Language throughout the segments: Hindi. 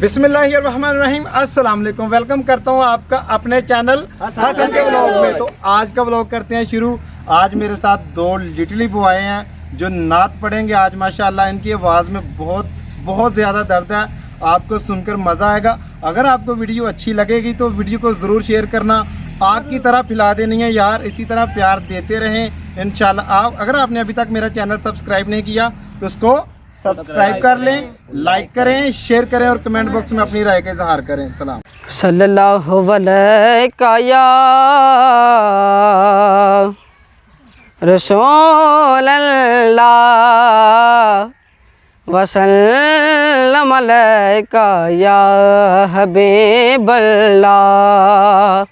बिस्मिल्लाहिर्रहमानिर्रहीम, अस्सलाम वालेकुम। वेलकम करता हूँ आपका अपने चैनल हसन के व्लॉग में। तो आज का व्लॉग करते हैं शुरू। आज मेरे साथ दो लिटिल बॉय हैं जो नात पढ़ेंगे आज माशाल्लाह। इनकी आवाज़ में बहुत ज़्यादा दर्द है, आपको सुनकर मज़ा आएगा। अगर आपको वीडियो अच्छी लगेगी तो वीडियो को ज़रूर शेयर करना, आग की तरह फैला देनी है यार। इसी तरह प्यार देते रहें इंशाल्लाह। आप अगर आपने अभी तक मेरा चैनल सब्सक्राइब नहीं किया तो उसको सब्सक्राइब कर लें, लाइक करें, शेयर करें और कमेंट बॉक्स में अपनी राय का इजहार करें। सलाम। सल्लल्लाहु अलैका या रसूल अल्लाह वसल्लम अलैका या हबीब अल्लाह।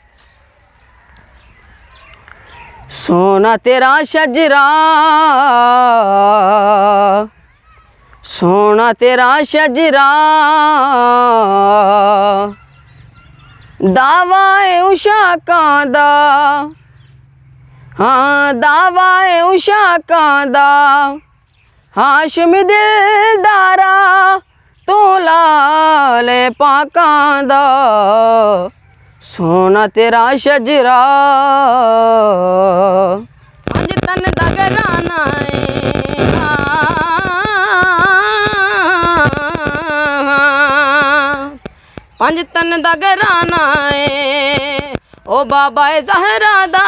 सोना तेरा शजरा, सोना तेरा शजरा, दावाए उषा कांदा, हाँ दावाए उषा कांदा, हाशमी दिलदारा तू लाले पाकांदा। सोना तेरा शजरा पंज तन दगराना पंज तन दगराना ओ बाबा ज़हरा दा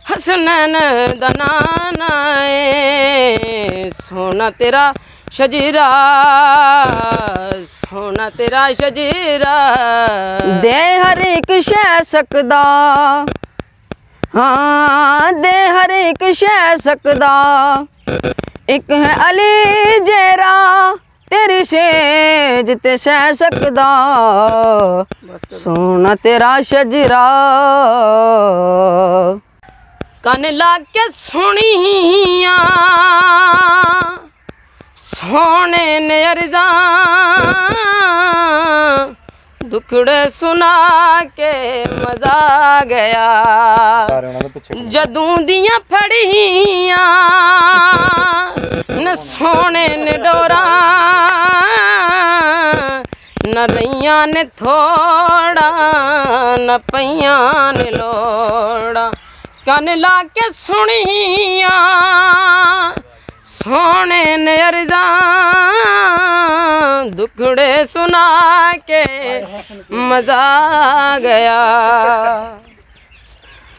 हसनैन दा नाना सोना तेरा शजरा, सोना तेरा शजरा, दे हर एक शै सकदा, हाँ दे हर एक शै सकदा। एक है अली जेरा तेरी सेज ते सह सकदा। सोना तेरा शजरा कन लाग के सुनिया सोने ने अर्ज़ा दुखड़े सुना के मज़ा गया। जदूं दियां फड़ियां न सोने ने डोरा न रैया ने थोड़ा न पैया ने लोड़ा। कन ला के सुनिया सोने ने अर्ज़ा दुखड़े सुना के मज़ा गया।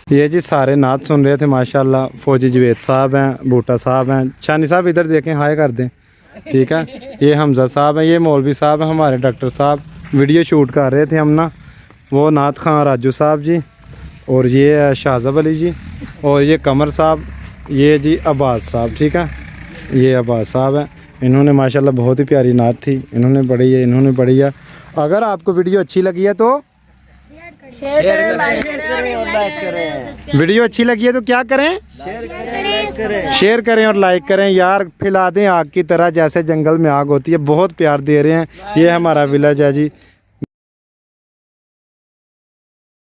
ये जी सारे नात सुन रहे थे माशाल्लाह। फौजी जवेद साहब हैं, बूटा साहब हैं, शानी साहब इधर देखें, हाय कर दें, ठीक है। ये हमजा साहब हैं, ये मौलवी साहब हैं, हमारे डॉक्टर साहब वीडियो शूट कर रहे थे हम ना। वो नात खां राजू साहब जी, और ये है शाहज़ब अली जी, और ये कमर साहब, ये जी अब्बास साहब, ठीक है। ये अब्बास साहब हैं, इन्होंने माशाल्लाह बहुत ही प्यारी नात थी, इन्होंने पढ़ी है, इन्होंने पढ़ी है। अगर आपको वीडियो अच्छी लगी है तो शेयर करें, लाइक करें। वीडियो अच्छी लगी है तो क्या करें? शेयर करें और लाइक करें यार। फैला दें आग की तरह, जैसे जंगल में आग होती है। बहुत प्यार दे रहे हैं। ये हमारा विलेज है जी,